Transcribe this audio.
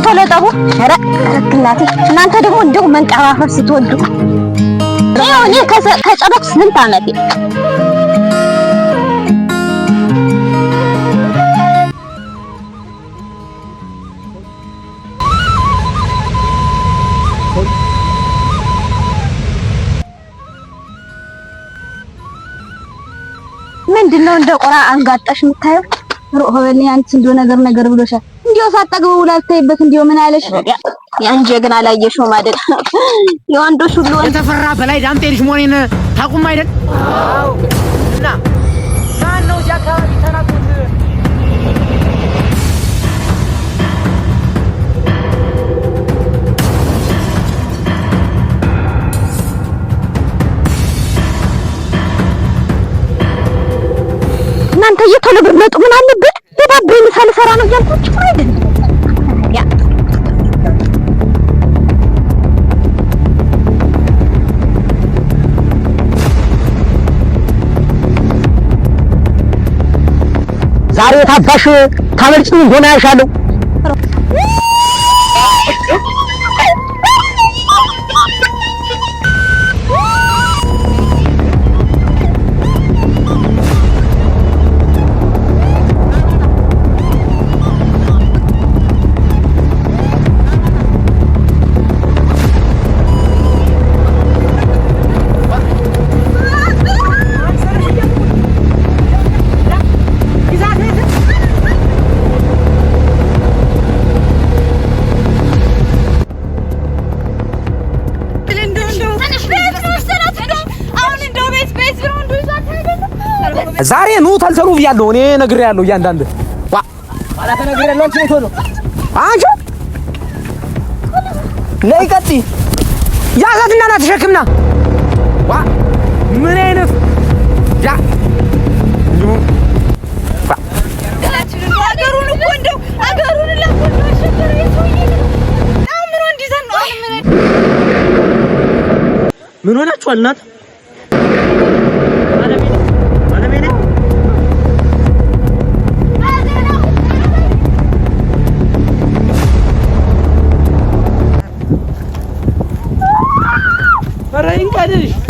ተለጣቡ ኧረ እናቴ እናንተ ደግሞ እንደው መንቀራፈር ስትወዱ እኔ ከጨረስኩ ስንት ዓመቴ ምንድነው እንደ ቆራ አንጋጣሽ የምታየው? ሮሆበኔ አንቺ እንደው ነገር ብሎሻል። እንዲያው ሳጠግበው ውላልታይበት እንዲያው ምን አለሽ? ያን ጀግና አላየሽውም አይደል? የወንዶች ሁሉ የተፈራ በላይ ዳምጤ ልጅ መሆኔን ታውቁም አይደል? አዎ። እና ማን ነው እዚያ አካባቢ ተናቁት? እናንተ እየቶሎ ብትመጡ ምን አለበት? የዳቦ ምሳሌ ሰራ ነው ያልኩት አይደል? ያ ዛሬ ታባሽ ታመልጭኝ እንደሆነ ያሻለው ዛሬ ኑ ተልተሉ ብያለሁ። እኔ ነግሬያለሁ። እያንዳንዱ ዋ አላ ተነግሬያለሁ። አንቺ ነው አንቺ ነይ ቀጥይ ያዛትና ና ተሸክምና ዋ ምን አይነት ያ አገሩን እኮ እንደው አገሩን ለቆንጆ ሸከረ ይቶኝ ነው ምን እንዲዘን ነው ምን ሆናችኋል? እናት Para encarar.